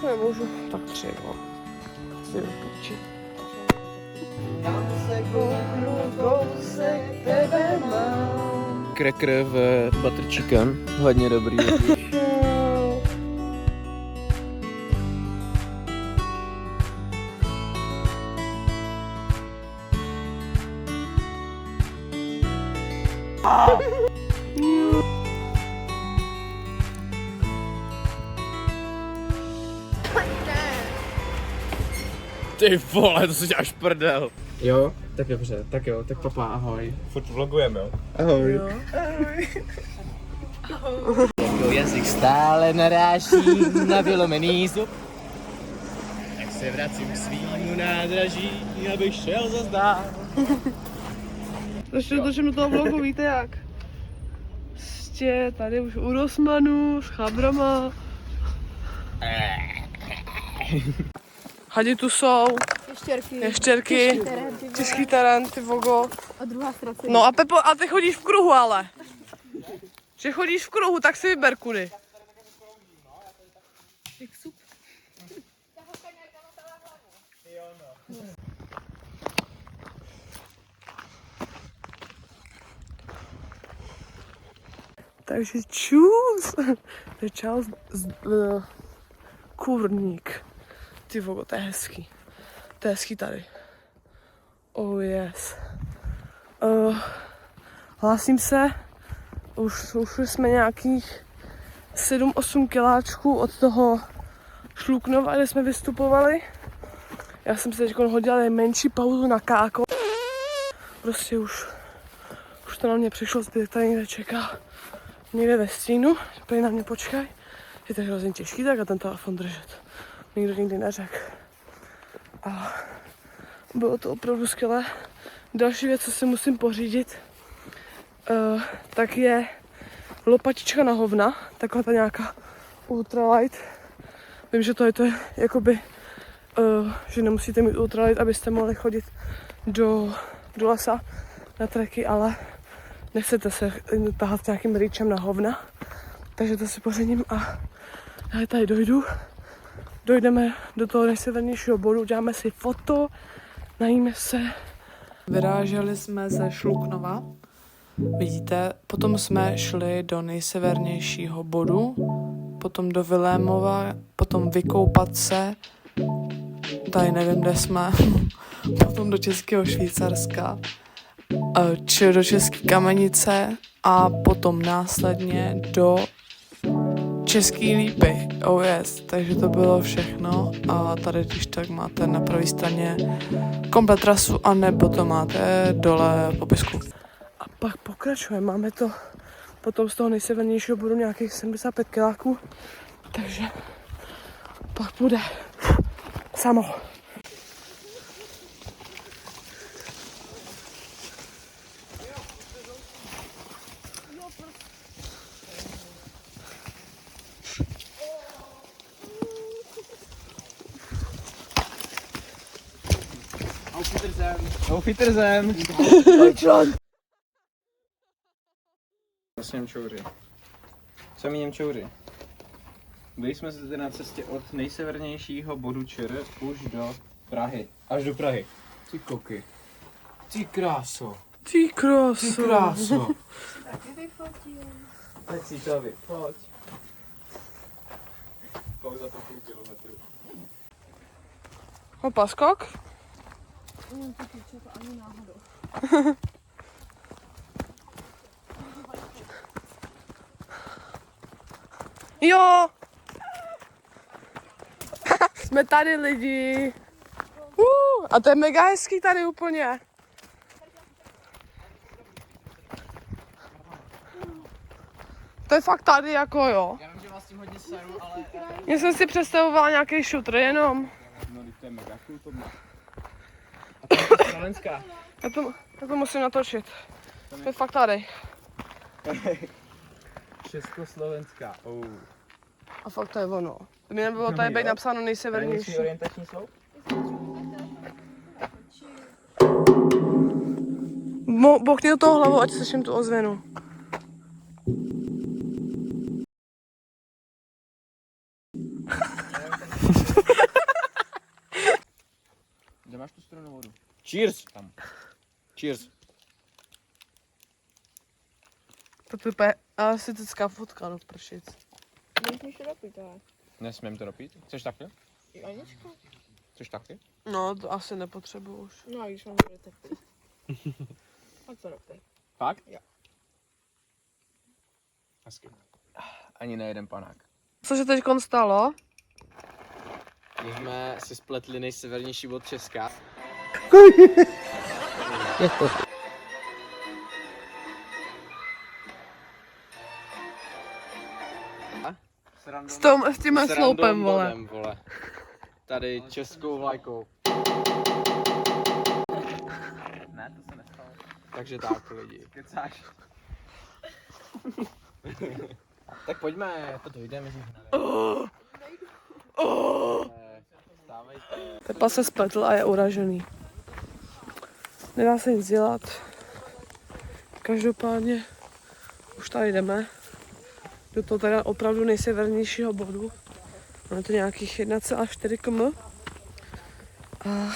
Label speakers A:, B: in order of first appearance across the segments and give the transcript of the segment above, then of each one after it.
A: Nemůžu. Tak 3, no. 3 do píči. Cracker v butter chicken. Hodně dobrý. Ty vole, to se děláš prdel. Jo, tak dobře, tak jo, tak papa, ahoj.
B: Furt vlogujeme, jo?
A: Ahoj. Ahoj. Ahoj. Jazyk stále naráží na vylomený zub. Tak se vracím k svýmu nádraží, abych šel zas dál.
C: Ještě dotočím do toho vlogu, víte jak? Prostě tady už u Rossmannu s chabrama. Hadi tu jsou. Ještěrky. Český terén, ty vogo.
D: A druhá ztracená.
C: No a Pepo, a ty chodíš v kruhu ale. Že chodíš v kruhu, tak si vyber kudy. Takže čus. To je Charles Kůrník. Ty vogo, to je hezký. To je hezký tady. Oh yes. Hlásím se. Už jsme nějakých 7-8 kiláčků od toho Šluknova, kde jsme vystupovali. Já jsem si teď hodila menší pauzu na káko. Prostě už to na mě přišlo, zbytek tady někde čeká. Někde ve stínu, tady na mě počkaj. Je to hrozně těžký tak a ten telefon držet. Nikdo nikdy neřekl. A bylo to opravdu skvělé. Další věc, co si musím pořídit, tak je lopatička na hovna. Taková ta nějaká ultralight. Vím, že to je jakoby, že nemusíte mít ultralight, abyste mohli chodit do lesa na treky, ale nechcete se tahat s nějakým rýčem na hovna. Takže to si pořídím a já tady dojdeme do toho nejsevernějšího bodu, uděláme si foto, najíme se. Vyráželi jsme ze Šluknova, vidíte, potom jsme šli do nejsevernějšího bodu, potom do Vilémova, potom vykoupat se, tady nevím, kde jsme, potom do Českého Švýcarska, či do České Kamenice a potom následně do Český Lípy, oh yes, takže to bylo všechno a tady když tak máte na pravé straně komplet trasu a nebo to máte dole v popisku. A pak pokračujeme, máme to potom z toho nejsevernějšího bodu nějakých 75 kiláků, takže pak bude samo.
A: Auf Wiedersehen. Vlastně Němčouři. Sami Němčouři. Byli jsme zde na cestě od nejsevernějšího bodu ČR už do Prahy. Až do Prahy. Ty koky. Ty kráso.
C: Ty kráso.
A: Ty kráso. Taky vyfotím. Tak si to vyfoť. Pauza po půl kilometru.
C: Hopa, skok.
D: Ani náhodou.
C: Jo! Jsme tady lidi. A to je mega hezký tady úplně. To je fakt tady jako jo.
A: Já vím, že vás tím hodně seru, ale...
C: Já jsem si představovala nějaký šutr jenom.
A: No, to je mega cool tohle. A to je Slovenská.
C: Já to musím natočit. To je fakt tady.
A: Československá. Oh.
C: A fakt to je ono. To mi nebylo tady být napsáno nejsevernější.
A: Orientační sloup?
C: Bokni do toho hlavu, ať slyším tu ozvěnu.
A: Kde máš tu studenou vodu?
B: Cheers!
A: Tam.
B: Cheers.
C: To je úplně asitická fotka, no pršic.
D: Nesmíš to dopít, ale.
A: Nesmím to dopít? Chceš taky?
D: Anička?
A: Chceš taky?
C: No, to asi nepotřebuju už.
D: No, když mám bude teplý. Tak to dopij.
A: Fakt?
D: Jo.
A: Hezky. Ani na jeden panák.
C: Co se teď stalo?
B: My jsme si spletli nejsevernější bod Česka.
C: S tím sloupem,
B: random
C: vole.
B: bodem, vole. Tady českou vlajkou.
A: Ne, to se nestalo.
B: Takže tak, lidi.
A: Kecáš.
B: Tak pojďme, to dojdeme z nich Vstávejte.
C: Pepa se spletl a je uražený. Nedá se nic dělat. Každopádně už tady jdeme. Do toho teda opravdu nejsevernějšího bodu. Máme to nějakých 1,4 km. A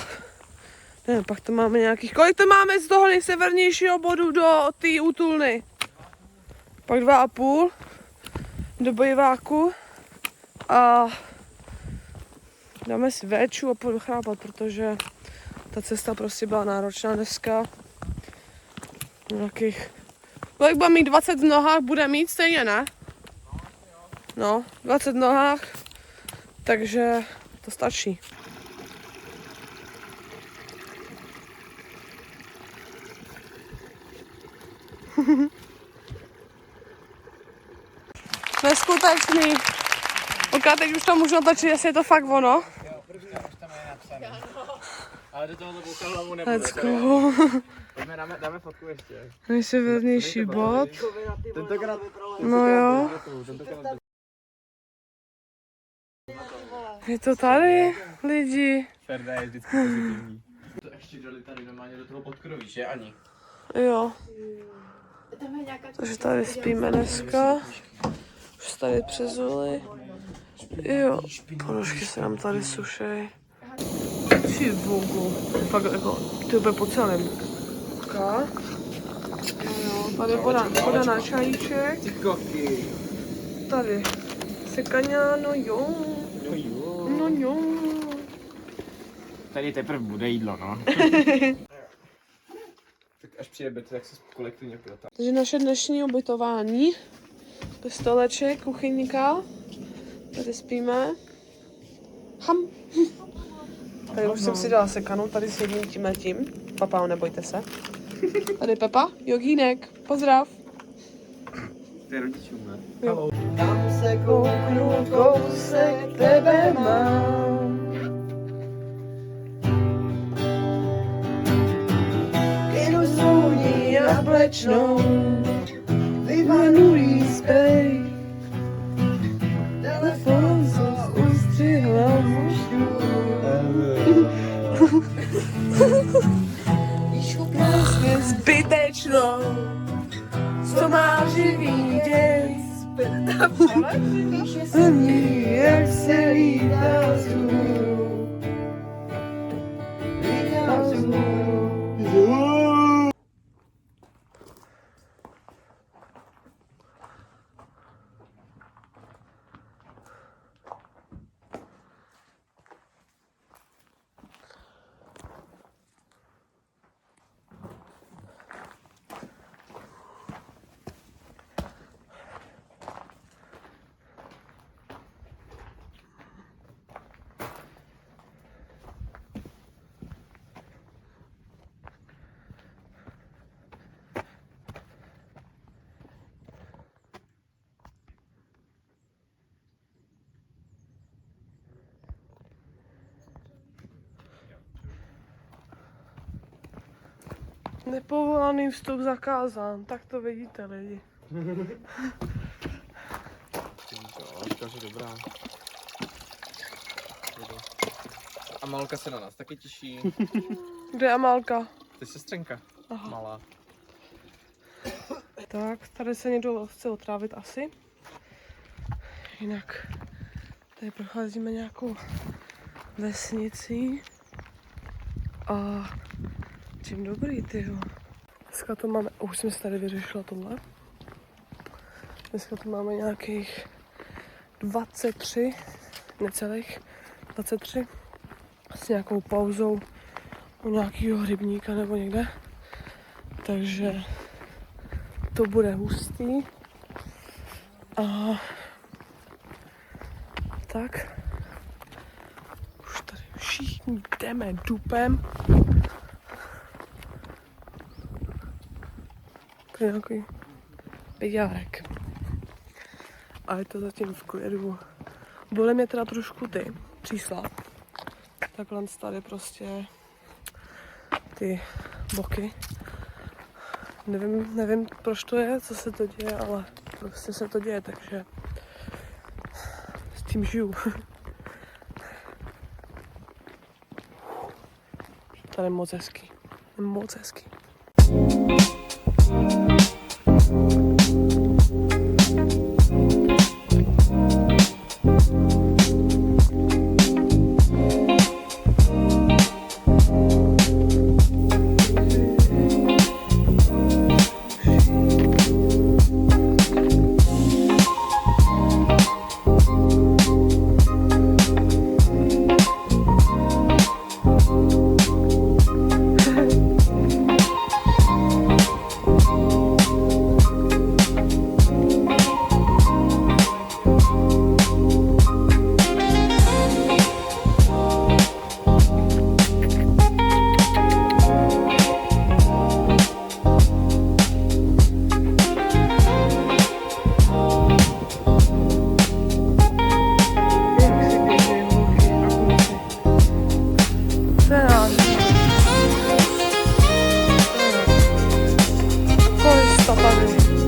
C: nevím, pak to máme nějakých... Kolik to máme z toho nejsevernějšího bodu do té útulny? Pak 2,5 do Bojváku. A dáme si véču a půjdu chrápat, protože ta cesta prostě byla náročná dneska. Nějakých... Kolik bude mít 20 v nohách, bude mít stejně, ne? No, 20 v nohách, takže to stačí. Neskutečný. Ok, teď už to můžu natočit, jestli je to fakt ono.
B: Ale do tohohle bouka hlavu nebude.
C: Let's go.
B: Pojďme, dáme fotku ještě.
C: Nejsevernější bod.
B: Tentokrát
C: No jo. Je to tady, lidi.
B: Ferda je vždycky pozitivní. To ještě dali tady normálně do toho podkroví, že Ani?
C: Jo.
D: Tam je nějaká...
C: Takže tady spíme dneska. Už se tady přezuli. Jo. Ponožky se nám tady sušej. Ty bogu. Fakt jako, to je po celém. Tak. Jo, tady je voda na čajíček.
B: Ty koky.
C: Tady sekaňa, no jo.
B: No jo.
C: No jo.
B: Tady teprve bude jídlo, no. Tak až přijde Betty, tak se kolektivně protá.
C: Takže naše dnešní ubytování. Stoleček, kuchyňka. Tady spíme. Ham. Tady už jsem si dala sekanu, tady s jedním tímhletím. Papa, nebojte se. Tady Pepa, jogínek, pozdrav.
B: To je rodičům, ne?
C: Jo.
B: Tam se
C: Kouknu, kousek tebe mám. Kinu zvůní jablečnou, vyvanulý spej. Telefon se ustřihla mužů. Krásně zbytečnou, co má živý děj. Jak se lítá vzhůru. Lítá vzhůru. Nepovolaný vstup zakázán, tak to vidíte, lidi.
B: je dobrá. Amálka se na nás taky těší.
C: Kde je Amálka?
B: To je sestřenka.
C: Aha.
B: Malá.
C: Tak, tady se někdo chce otrávit asi. Jinak tady procházíme nějakou vesnicí. A čím dobrý, tyjo. Dneska to máme, už jsem si tady vyřešila tohle. Dneska to máme nějakých 23, necelých 23. S nějakou pauzou u nějakého rybníka nebo někde. Takže to bude hustý. A tak. Už tady všichni jdeme dupem. To je nějaký pejárek. A je to zatím v klidu. Bolí mě teda trošku ty čísla. Takhle tady prostě ty boky. Nevím, proč to je, co se to děje, ale prostě se to děje, takže s tím žiju. Tady je moc hezký. Moc hezký.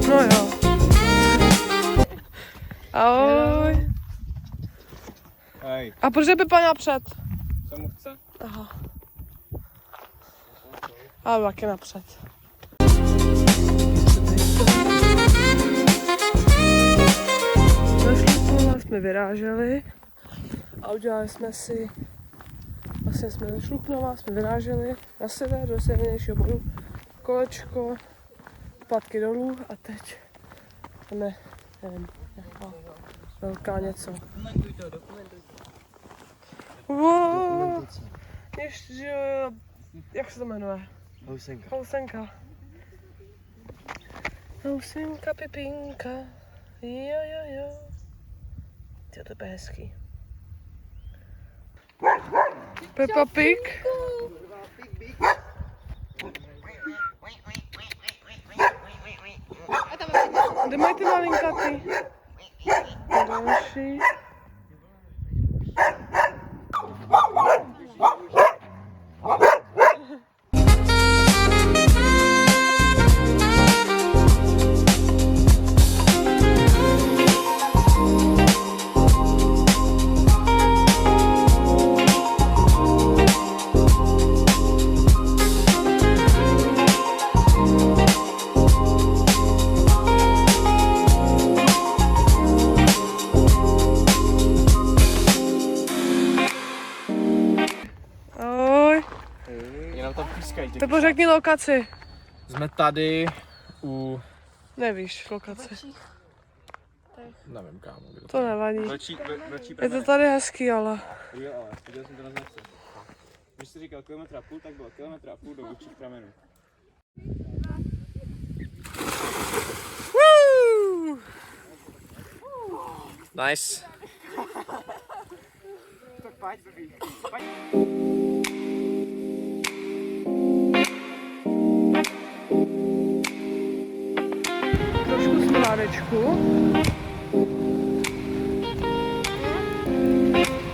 C: No jo. Ahoj.
A: Hej,
C: A proč je Pepa napřed?
A: co mu chce?
C: Aha. A taky napřed. Jsme vyráželi a udělali jsme si, vlastně jsme ze Šluknova, jsme vyráželi na sever, do severnějšího bodu, kolečko, zpátky dolů a teď jdeme, nevím, nějaká velká něco. Wow, ještě, jak se to jmenuje?
B: Housenka.
C: Housenka. Housenka, Pipinka, jo. Tyjo, to je hezký. Peppa Pig. Kde mají ty malinkatý? Další.
B: Jenom tam pískají.
C: Pepo, řekni lokaci.
B: Jsme tady u...
C: Nevíš lokaci.
B: Nevím kámo. Kde
C: To nevadí.
A: Vlčí
C: Je to
A: prameny.
C: tady hezký, ale.
A: Jo, ale viděl jsem to na značce. Když jsi říkal 1,5 km, tak bylo 1,5 km do Vlčích pramenů.
B: Nice.
A: Tak pojď, blbý.
C: Trošku skládečku.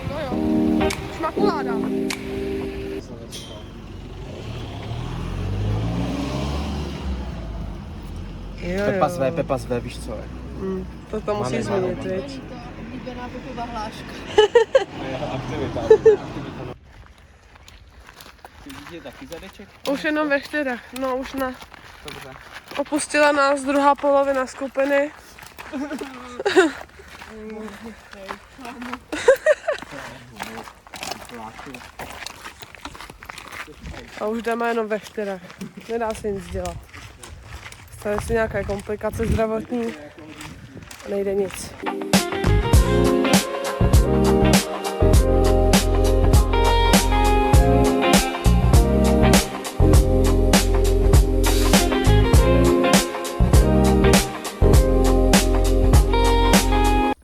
C: No jo. Šmakuláda.
B: Pepa zve, víš co je.
C: To tam musí změnit, viď?
D: Oblíbená Pepova hláška.
A: Aktivita. Ty vidíte taky zadeček?
C: Už jenom ve 4, no už ne.
A: Dobře.
C: Opustila nás druhá polovina skupiny. A už jdeme jenom ve 4. Nedá se nic dělat. Staly se nějaké komplikace zdravotní. Nejde nic.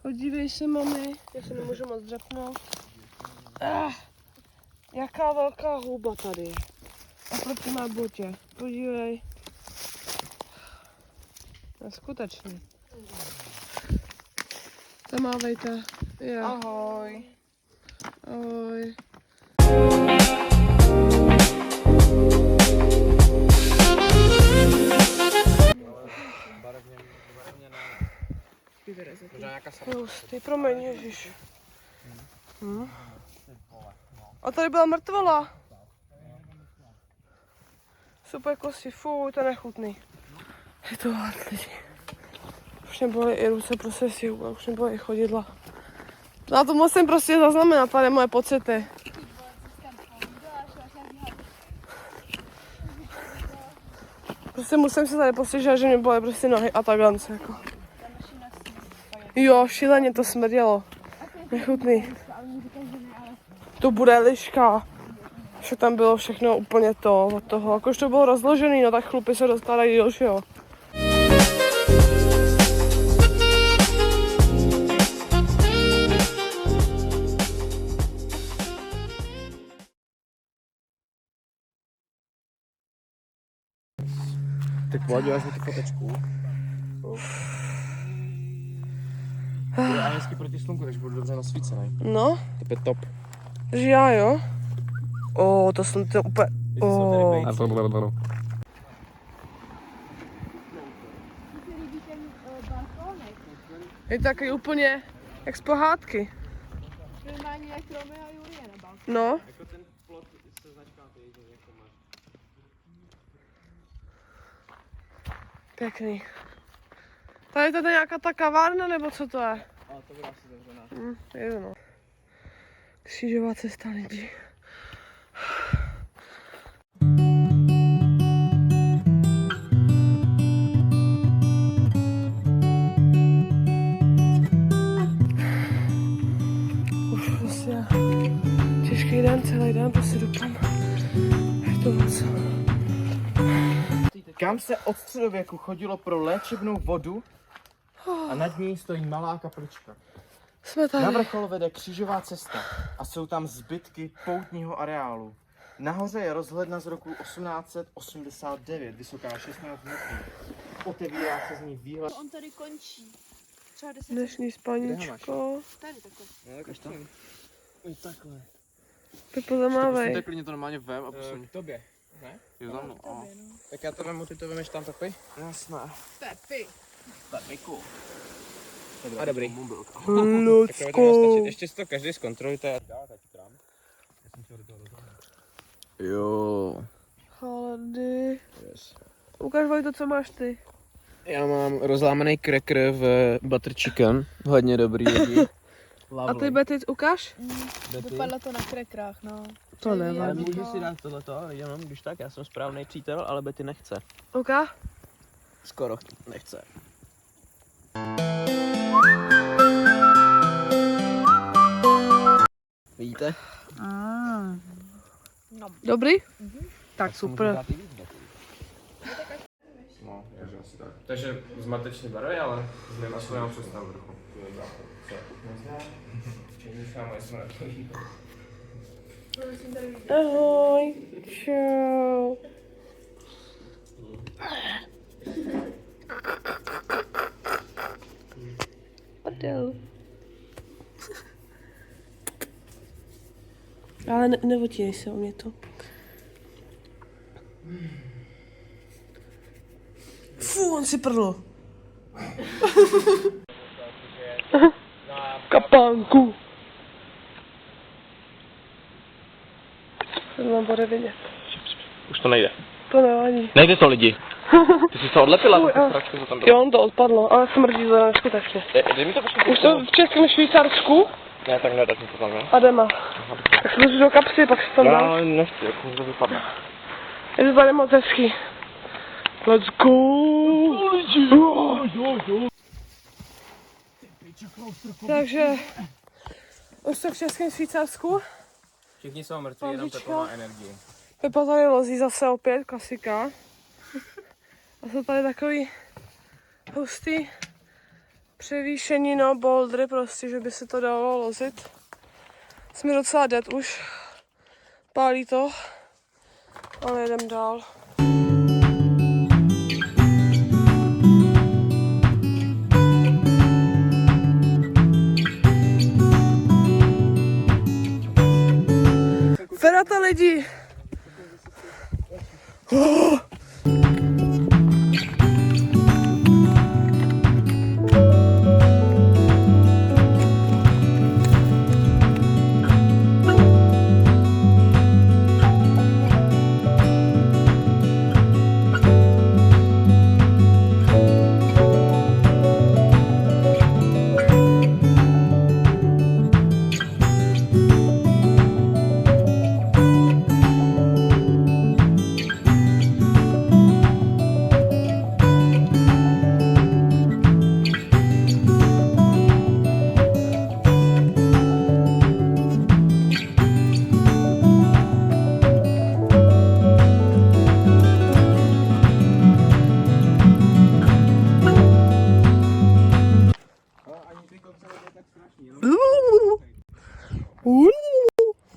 C: Podívej se, mami, já se nemůžu moc dřepnout. Jaká velká houba tady je. A proti mé botě. Podívej. Neskutečný. Zamávejte. Jo.
A: Ahoj.
C: Ahoj. Ty promiň, ježiš. A tady byla mrtvola. Super kosti, fuj, to je nechutný. Je to hlad, lidi. Už neboli i ruce, prostě si už neboli i chodidla. Na to musím prostě zaznamenat tady moje pocity. Prostě musím si tady postižet, že mě bolí prostě nohy a takhle jako. Jo, šíleně to smrdělo. Nechutný. To bude liška. Že tam bylo všechno úplně to od toho. Jakož to bylo rozložený, no tak chlupy se dostávají do všeho.
B: Tak podíváš mi tu fotečku. Bude hezky proti slunku, takže budu dobře nasvícený.
C: No,
B: To je top.
C: že já jo. To jsem to úplně... Je to taky úplně jak z pohádky.
D: Normálně jak Romeo a Julie na balkonu.
C: No.
A: Jako ten plot se značká ty jako máš.
C: Pěkný. Tady to je nějaká ta kavárna, nebo co to je?
A: A to bude asi zavřená.
C: Je no. Křížová cesta lidí. Už prostě těžký den, celý den, prostě dupám. Je to moc.
B: Kam se od středověku chodilo pro léčebnou vodu a nad ní stojí malá kaplička.
C: Jsme tady.
B: Na vrchol vede křížová cesta a jsou tam zbytky poutního areálu. Nahoře je rozhledna z roku 1889, vysoká 16 metrů. Otevírá se z ní výhled.
D: On tady končí. Třeba 10
C: Dnešní spaníčko.
D: tady takhle.
A: No, tak tam.
B: Takhle.
C: Pepo, zamávej.
A: Tak klidně to normálně vem a posuň.
B: K tobě, ne?
A: Jo, za mnou.
D: Tobě, no.
B: Tak já to vemu, ty to vemeš tam takový?
A: Jasné.
D: Pepi.
A: Pepiku.
B: A dobrý.
C: Lucko.
B: Ještě si to každý zkontrolujte.
A: Jo.
C: Halady. Ukáž Vojto, co máš ty.
A: Já mám rozlámaný cracker v butter chicken. Hodně dobrý lidi.
C: A ty Betty, ukáž?
D: Vypadlo to na krekrách, no.
C: To nevadí.
A: Ale můžu si dát tohleto, jenom když tak, já jsem správný přítel, ale Betty nechce.
C: Ukáž?
A: Skoro nechce. Vidíte?
C: Dobrý? Tak super.
B: No, asi tak. Takže zmatečný barvy, ale asi nemám představu trochu.
C: Ahoj. Čau. Adel. Ale neotírej se o mě to. Fú, on si prdl. Kapánku. Teď mám bude vidět.
A: Už to nejde.
C: To nevadí.
A: Nejde to lidi.
B: Ty jsi to odlepila, ty strašně, co tam bylo.
C: Jo, on to odpadlo, ale smrdí to neskutečně.
B: Dej mi to prosím.
C: Už to v Českém Švýcarsku
B: Ne, tak ne, tak mi to tam, ne?
C: a jdeme. Tak si to do kapsy, pak si tam
B: Já
C: dáš.
B: nechci, jak mi to vypadne.
C: Je to tady moc hezký. Let's go! Takže už jsme v Českém Švýcarsku.
A: Všichni jsou mrtví, jenom
C: Pauzička.
A: Pepa má energii.
C: Pepa tady lozí zase opět, klasika. A jsou tady takový hustý převýšení, no, bouldry prostě, že by se to dalo lozit. Jsme docela dead už. Pálí to, ale jedem dál. Ferata lidi!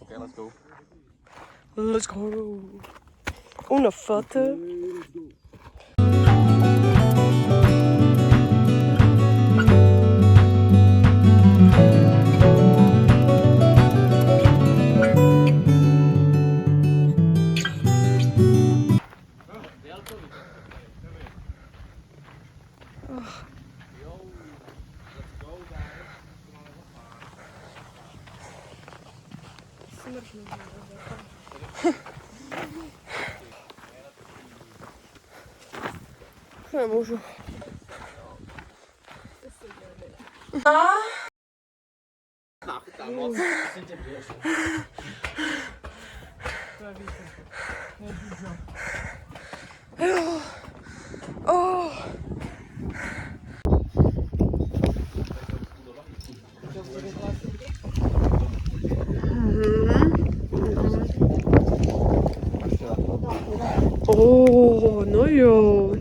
B: Okay, let's go.
C: Let's go. Una foto. Nemůžu. Jo. Oh. Oh, no jo.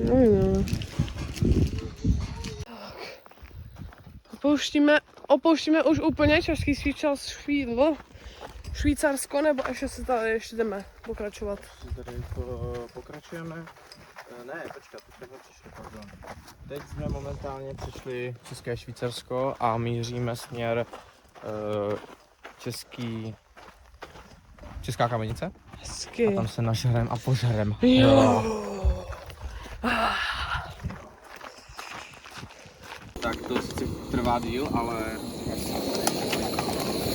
C: No jo. Tak. Opouštíme už úplně český Švýcarsko, nebo ještě jdeme pokračovat.
B: Tady pokračujeme. Ne, počkat, jsme přišli, pardon. Teď jsme momentálně přišli České Švýcarsko a míříme směr Česká Kamenice.
C: Hezky.
B: A tam se nažerem a požerem.
C: Jo.
A: Tak to sice trvá díl, ale...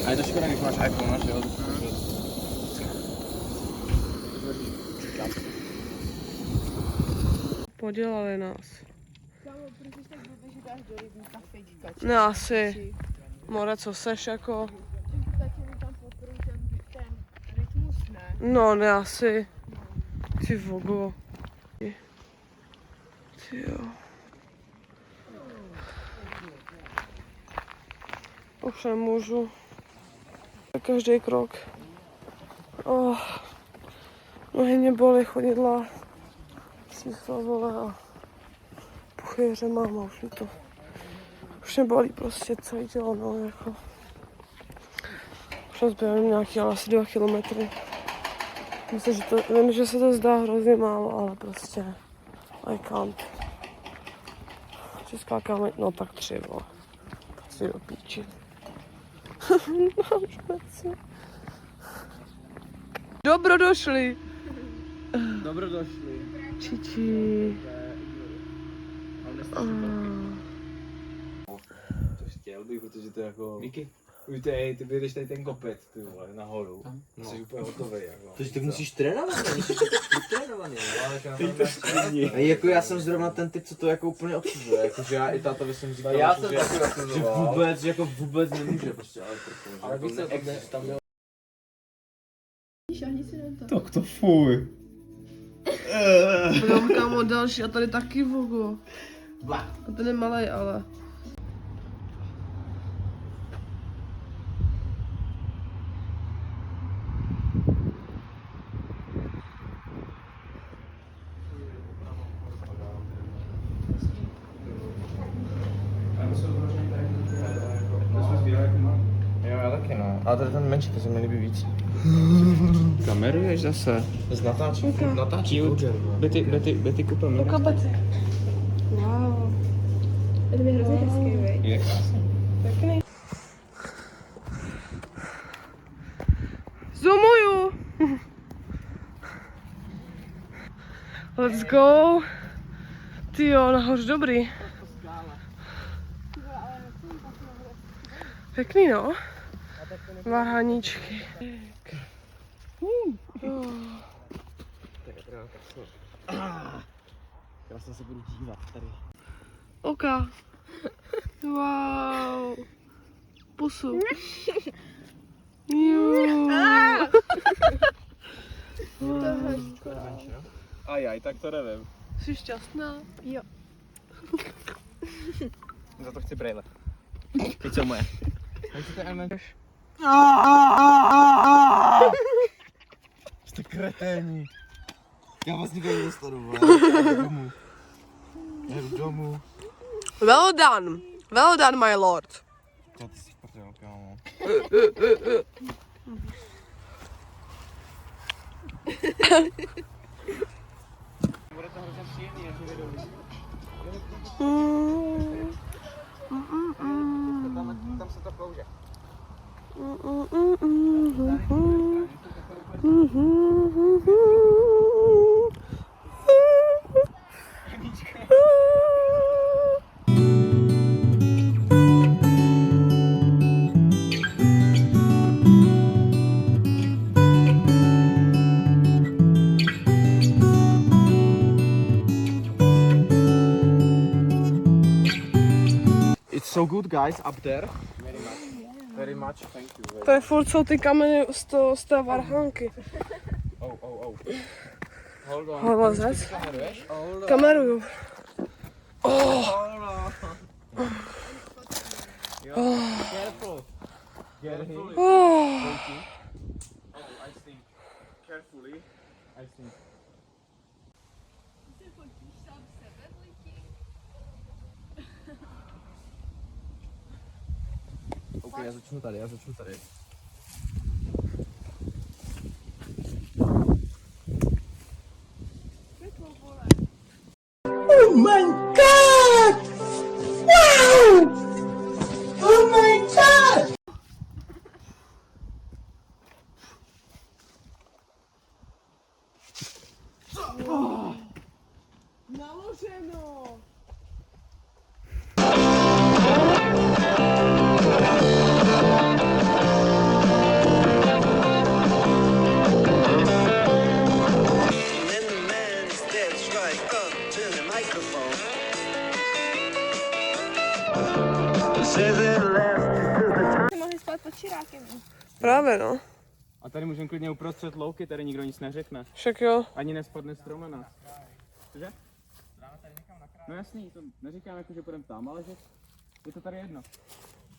A: A je to škoda, když máš iPhone, že jo?
C: Podělali nás. Ne, asi. More, co seš jako? No, ne, asi. Ty vogo. Ty jo. Už nemůžu. Každý krok. Oh. Nohy mě bolí, chodidla. Smysl vole a puchyře mám a už mi to. Už mě bolí prostě celé tělo, no jako. Už nazběrám nějaký ale asi 2 kilometry. Myslím, že vím, že se to zdá hrozně málo, ale prostě I can't. Česká Kamenice, no tak 3, vole. Si do píči. Dobrodošli.
A: Dobrodošli.
C: Čiči.
A: To chtěl bych, protože to je jako... Díky.
E: Ty vyjedeš tady ten kopec, ty vole, nahoru. Jsi úplně hotový, jako.
B: Takže ty musíš trénovat, musíš být trénovaný.
E: Ale to
B: Jako já jsem zrovna ten typ, co to jako úplně obsuzuje, jakože já i tátovi jsem říkal,
E: já jsem
B: že,
E: taky
B: že
E: obsuzoval.
B: vůbec, že jako vůbec nemůže prostě, ale prostě.
E: Ale víš co, tam bylo.
D: Šáhni si na to.
A: Tak to fuj.
C: Mám kámo další a tady taky vogo. A ten je malej, ale.
B: Jo, já taky no. Ale tady ten menší, to se mi líbí víc.
A: Kameruješ zase.
B: Z natáčí Kouger.
A: Betty kupem.
C: Kapeci. Wow.
D: To je hrozně hezký, vej.
A: Je krásný.
C: Pěkný. Zoomuju. Let's go. Tyjo, nahoř dobrý. Pěkný, no. Varhaníčky.
B: Krásně se budu dívat tady.
C: Oka. Wow. Pusu. Jo.
A: Ajaj, tak to nevím.
C: Jsi šťastná?
D: Jo.
A: Za to chci brejle. Teď co moje.
B: Jste kreténi. Já vás nikdy nedostanu, vole. Já jdu domů.
C: Well done. Well done, my lord.
B: Já ty jsi prdel, kámo.
A: Bude to hrozně příjemný, jak vědou.
B: Tam se to klouže. It's so good, guys, up there. Very much, thank you.
C: To je furt jsou ty kameny z té varhánky.
A: Oh. Hold on.
C: Hlazec.
A: Kameruješ?
C: Kameruju.
A: Careful. Get him.
C: Oh.
A: I think. Carefully. I think.
B: OK, já začnu tady.
C: Naloženo.
F: Then the man is dead straight up to the microphone. Says it left.
D: Mohli spát pod čirákem.
C: Právě no.
A: A tady můžeme klidně uprostřed louky, tady nikdo nic neřekne.
C: Však jo.
A: Ani nespadne strom na nás. Cože? No jasný, to neříkám jako, že půjdeme tam, ale že je to tady jedno.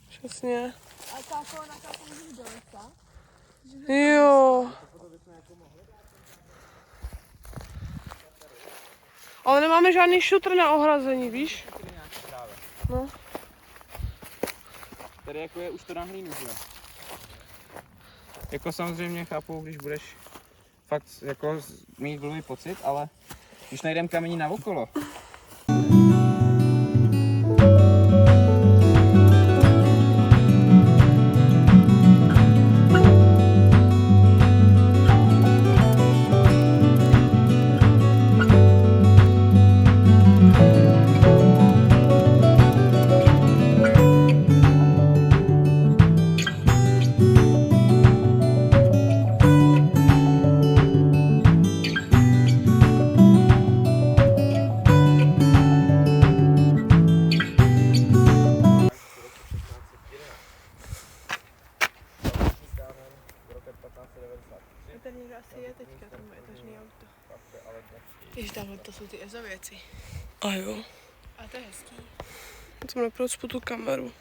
C: Přesně.
D: A táko na táko můžeme do lesa.
C: Jo. Ale nemáme žádný šutr na ohrazení, víš? No.
A: Tady jako je už to na hlínu, že jo? Jako samozřejmě chápu, když budeš fakt jako mít blbý pocit, ale když najdem kamení na okolo.
D: je teďka, tam je etažný auto. Ježiš, tamhle to jsou ty EZO věci.
C: A jo.
D: A to je hezký.
C: Jsem naprosto tu kameru.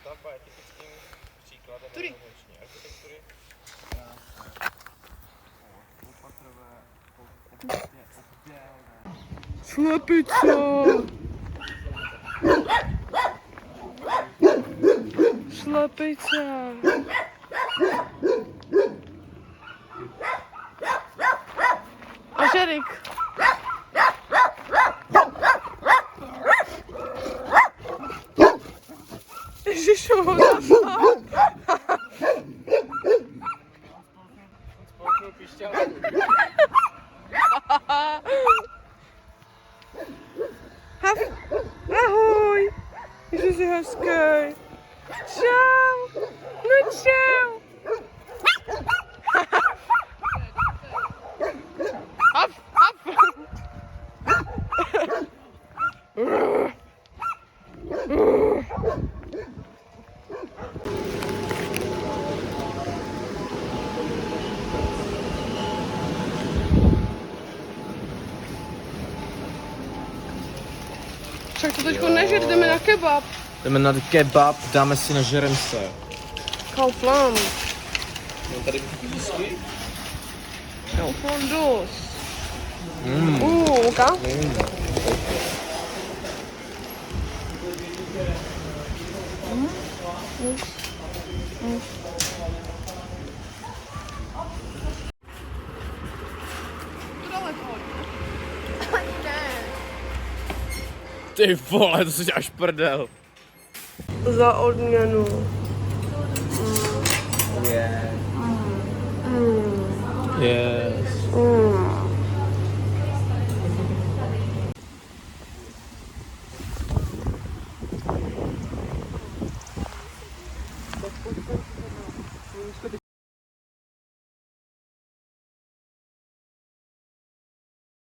B: Stavba je typickým příkladem
D: Tudy.
B: renesanční architektury. Dvoupatrové, poměrně obdélné.
C: Slepice! Slepice! Ožerik! Ježišu, ho zastal!
B: Spolknul pišťala.
C: Ahoj! Že jsi hezký. Čau! No čau! Hop, hop! Však to teďko nežer, jdeme na kebab.
B: Jdeme na kebab, dáme si na žeremse.
C: Kaufland.
B: Mám tady lístky.
C: Kaufland dost. Uka?
B: Ty vole, to jsi až prdel.
C: Za odměnu.
B: Je.